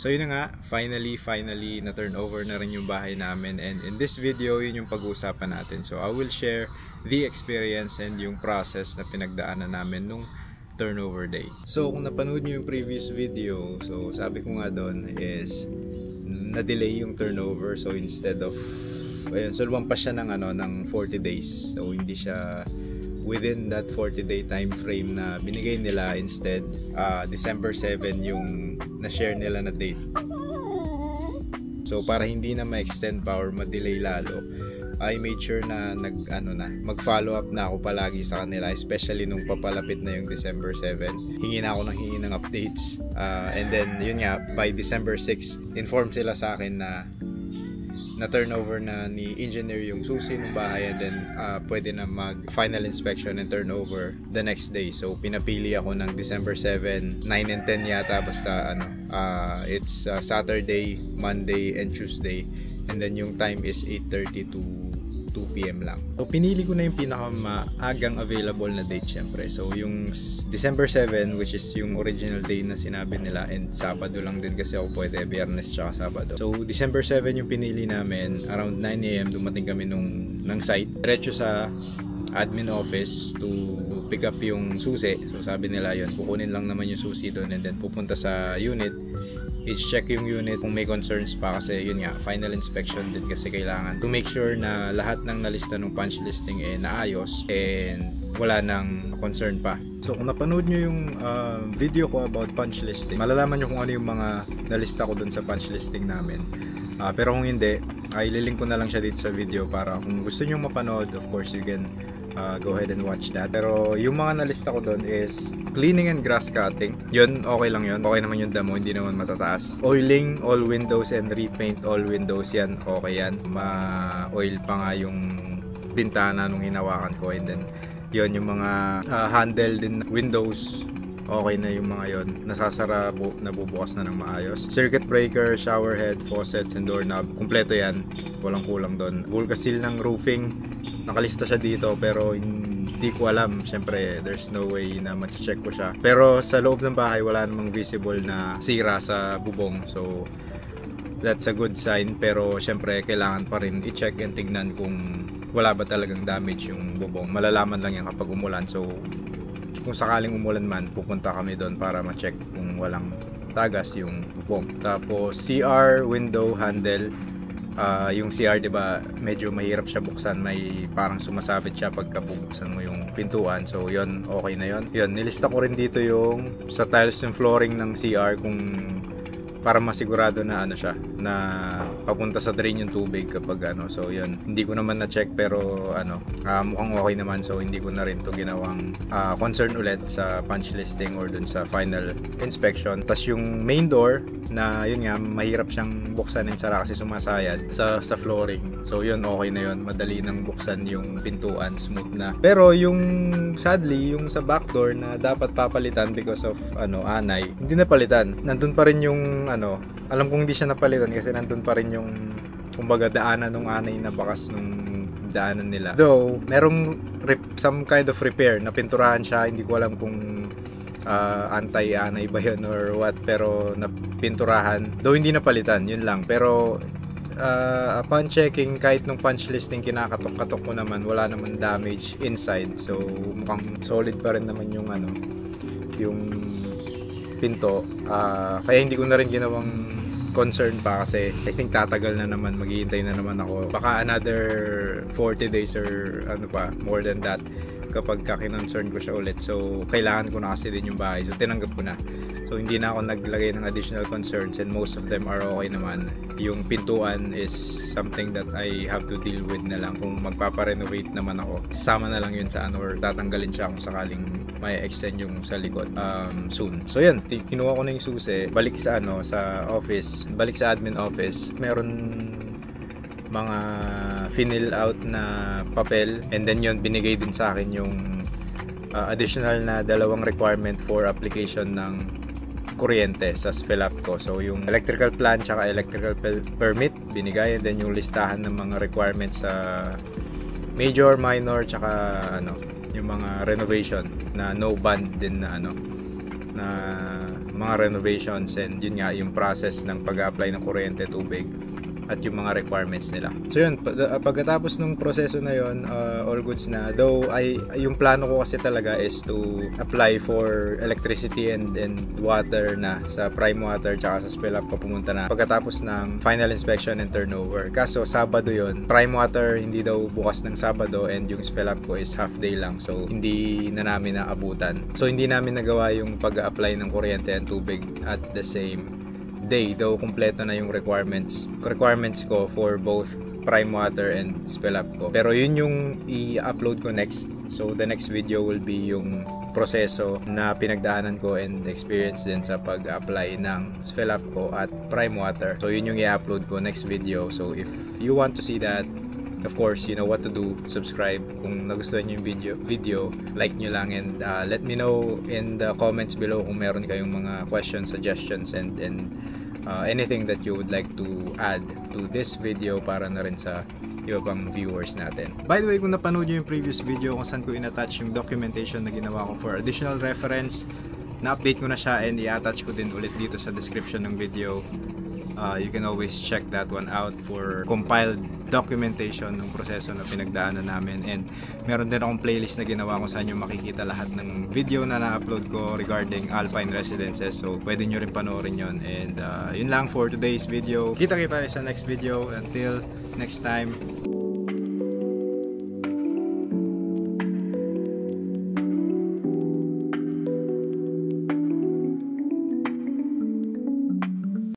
So yun na nga, finally na turnover na rin yung bahay namin, and in this video yun yung pag-uusapan natin. So I will share the experience and yung process na pinagdaanan namin nung turnover day. So kung napanood nyo yung previous video, so sabi ko nga doon is na-delay yung turnover. So instead of ayun, so lumampas siya ng 40 days. So hindi siya within that 40-day time frame na binigay nila. Instead, December 7 yung na-share nila na date. So para hindi na ma-extend pa or ma-delay lalo, I made sure na mag-follow up na ako palagi sa kanila, especially nung papalapit na yung December 7. Hingi na ako ng updates. And then yun nga, by December 6, inform sila sa akin na turnover na ni engineer yung susi ng bahay, and then pwede na mag final inspection and turnover the next day. So pinapili ako ng December 7, 9 and 10 yata, basta it's Saturday, Monday and Tuesday, and then yung time is 8:30 to 2 PM lang. So pinili ko na yung pinakamaagang available na date syempre. So yung December 7, which is yung original day na sinabi nila, and Sabado lang din kasi ako pwede, Biyernes tsaka Sabado. So December 7 yung pinili namin. Around 9 AM dumating kami ng site. Diretso sa admin office to pick up yung susi. So sabi nila yun, kukunin lang naman yung susi doon, and then pupunta sa unit, i-check yung unit kung may concerns pa, kasi yun nga, final inspection din kasi kailangan to make sure na lahat ng nalista ng punch listing naayos and wala nang concern pa. So kung napanood nyo yung video ko about punch listing, malalaman nyo kung ano yung mga nalista ko dun sa punch listing namin. Pero kung hindi, ay ililink ko na lang siya dito sa video para kung gusto nyo mapanood, of course you can go ahead and watch that. Pero yung mga nalista ko doon is cleaning and grass cutting. Yun, okay lang yun. Okay naman yung damo, hindi naman matataas. Oiling all windows and repaint all windows, yan, okay yan. Ma-oil pa nga yung bintana nung hinawakan ko. And then, yun, yung mga handle din, windows, okay na yung mga yon, nasasara, nabubukas na ng maayos. Circuit breaker, shower head, faucets, and doorknob, kumpleto yan, walang kulang doon. Vulca seal ng roofing, nakalista siya dito pero hindi ko alam, syempre there's no way na ma-check ko siya. Pero sa loob ng bahay wala namang visible na sira sa bubong, so that's a good sign. Pero syempre kailangan pa rin i-check and tignan kung wala ba talagang damage yung bubong. Malalaman lang yan kapag umulan. So kung sakaling umulan man, pupunta kami doon para ma-check kung walang tagas yung bubong. Tapos CR window handle, yung CR, diba, medyo mahirap siya buksan, may parang sumasabit siya pagka bubuksan mo yung pintuan. So yun, okay na yun. Yun, nilista ko rin dito yung sa tiles and flooring ng CR, kung para masigurado na siya, na papunta sa drain yung tubig kapag so yun, hindi ko naman na-check pero mukhang okay naman, so hindi ko na rin to ginawang concern ulit sa punch listing or dun sa final inspection. Tas yung main door na yun nga, mahirap siyang buksan and sara kasi sumasayad sa flooring. So yun, okay na yun, madali nang buksan yung pintuan, smooth na. Pero yung sadly, yung sa back door na dapat papalitan because of anay, hindi napalitan. Nandun pa rin yung alam kong hindi siya napalitan kasi nandun pa rin yung kumbaga daanan ng anay na bakas nung daanan nila. Though merong some kind of repair, na pinturahan siya, hindi ko alam kung anti-anay ba yun or what, pero napinturahan, though hindi napalitan, yun lang. Pero upon checking, kahit nung punch listing kinakatok-katok ko naman, wala naman damage inside, so mukhang solid pa rin naman yung yung pinto. Kaya hindi ko na rin ginawang concern pa kasi I think tatagal na naman, maghihintay na naman ako baka another 40 days or more than that kapag ka-concern ko siya ulit. So kailangan ko na kasi din yung bahay, so tinanggap ko na. So hindi na ako naglagay ng additional concerns, and most of them are okay naman. Yung pintuan is something that I have to deal with na lang. Kung magpaparenovate naman ako, sama na lang yun sa or tatanggalin siya kung sakaling may extend yung sa likod soon. So yan, kinuha ko na yung susi, balik sa sa office, balik sa admin office. Meron mga fill out na papel, and then yun, binigay din sa akin yung additional na 2 requirement for application ng kuryente sa fill up ko. So yung electrical plan tsaka electrical permit binigay, and then yung listahan ng mga requirements sa major, minor, tsaka yung mga renovation na no band din na na mga renovations and yun nga yung process ng pag-apply ng kuryente, tubig at yung mga requirements nila. So yun, pagkatapos ng proseso na yun, all goods na. Though yung plano ko kasi talaga is to apply for electricity and water na sa Prime Water tsaka sa Spill Up ko pumunta na pagkatapos ng final inspection and turnover. Kaso Sabado yun, Prime Water hindi daw bukas ng Sabado and yung Spill Up ko is half day lang, so hindi na namin naabutan. So hindi namin nagawa yung pag-apply ng kuryente and tubig at the same day, though kumpleto na yung requirements ko for both Prime Water and Spill Up ko. Pero yun yung i-upload ko next. So the next video will be yung proseso na pinagdaanan ko and experience din sa pag-apply ng Spill Up ko at Prime Water. So yun yung i-upload ko next video. So if you want to see that, of course, you know what to do. Subscribe. Kung nagustuhan nyo yung video, like nyo lang, and let me know in the comments below kung meron kayong mga questions, suggestions, and anything that you would like to add to this video para na rin sa iba pang viewers natin. By the way, kung napanood nyo yung previous video kung saan ko in-attach yung documentation na ginawa ko for additional reference, na-update ko na siya and i-attach ko din ulit dito sa description ng video. You can always check that one out for compiled documentation ng proseso na pinagdaanan namin, and meron din akong playlist na ginawa kung saan nyo makikita lahat ng video na na-upload ko regarding Alpine Residences, so pwede nyo rin panoorin yon. And yun lang for today's video. Kita sa next video. Until next time.